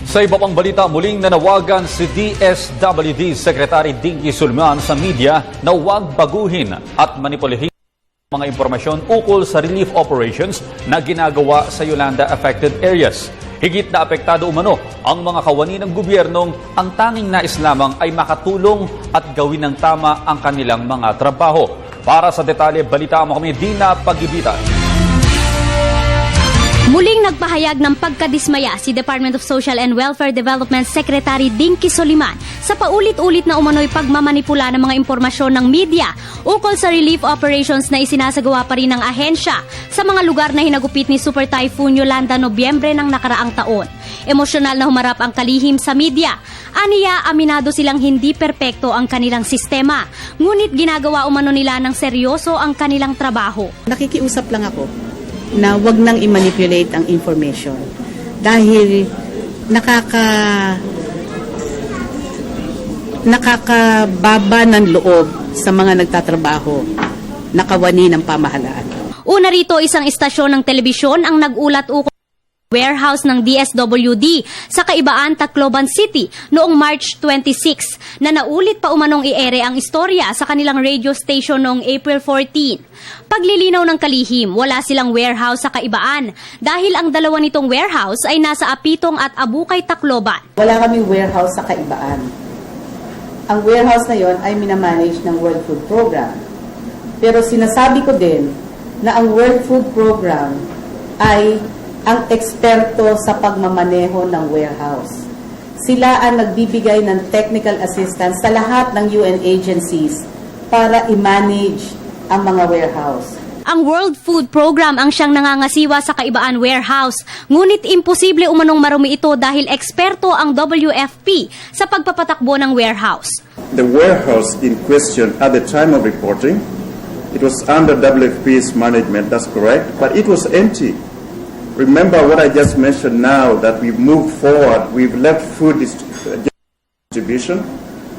Sa iba pang balita, muling nanawagan si DSWD Secretary Dinky Sulman sa media na huwag baguhin at manipulihin mga impormasyon ukol sa relief operations na ginagawa sa Yolanda-affected areas. Higit na apektado umano ang mga kawani ng gobyernong ang tanging nais lamang ay makatulong at gawin ng tama ang kanilang mga trabaho. Para sa detalye, balita mo kami, Dina Pagibitan. Muling nagpahayag ng pagkadismaya si Department of Social and Welfare Development Secretary Dinky Sulman sa paulit-ulit na umano'y pagmamanipula ng mga impormasyon ng media ukol sa relief operations na isinasagawa pa rin ng ahensya sa mga lugar na hinagupit ni Super Typhoon Yolanda Nobyembre ng nakaraang taon. Emosyonal na humarap ang kalihim sa media. Aniya, aminado silang hindi perpekto ang kanilang sistema, ngunit ginagawa umano nila ng seryoso ang kanilang trabaho. Nakikiusap lang ako na wag nang i-manipulate ang information dahil nakakababa ng loob sa mga nagtatrabaho na kawani ng pamahalaan. Una rito, isang istasyon ng telebisyon ang nagulat ukol warehouse ng DSWD sa Kaibaan, Tacloban City noong March 26 na naulit pa umanong i-ere ang istorya sa kanilang radio station noong April 14. Paglilinaw ng kalihim, wala silang warehouse sa Kaibaan dahil ang dalawa nitong warehouse ay nasa Apitong at Abukay, Tacloban. Wala kaming warehouse sa Kaibaan. Ang warehouse na yon ay minamanage ng World Food Program. Pero sinasabi ko din na ang World Food Program ay ang eksperto sa pagmamaneho ng warehouse. Sila ang nagbibigay ng technical assistance sa lahat ng UN agencies para i-manage ang mga warehouse. Ang World Food Program ang siyang nangangasiwa sa Kaibaan Warehouse, ngunit imposible umanong marumi ito dahil eksperto ang WFP sa pagpapatakbo ng warehouse. The warehouse in question at the time of reporting, it was under WFP's management, that's correct, but it was empty. Remember what I just mentioned now, that we've moved forward, we've left food distribution.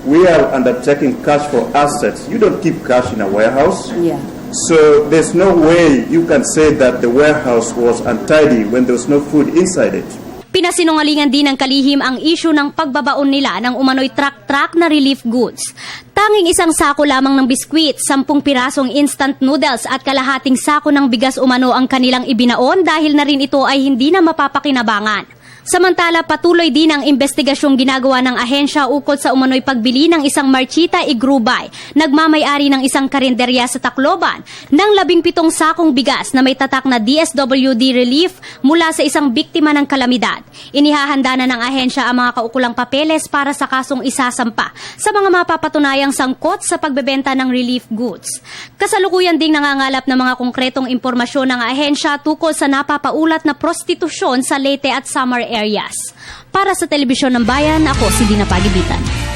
We are undertaking cash for assets. You don't keep cash in a warehouse. Yeah. So there's no way you can say that the warehouse was untidy when there was no food inside it. Pinasinungalingan din ng kalihim ang isyu ng pagbabaon nila ng umano'y truck-truck na relief goods. Tanging isang sako lamang ng biskwit, 10 pirasong instant noodles at kalahating sako ng bigas umano ang kanilang ibinaon dahil na rin ito ay hindi na mapapakinabangan. Samantala, patuloy din ang investigasyong ginagawa ng ahensya ukol sa umano'y pagbili ng isang Marchita Igrubay, nagmamayari ng isang karinderya sa Tacloban, ng 17 sakong bigas na may tatak na DSWD relief mula sa isang biktima ng kalamidad. Inihahanda na ng ahensya ang mga kaukulang papeles para sa kasong isasampa sa mga mapapatunayang sangkot sa pagbebenta ng relief goods. Kasalukuyan ding nangangalap ng mga konkretong impormasyon ng ahensya tukol sa napapaulat na prostitusyon sa Leyte at Samar areas. Para sa Telebisyon ng Bayan, ako si Dina Pagibitan.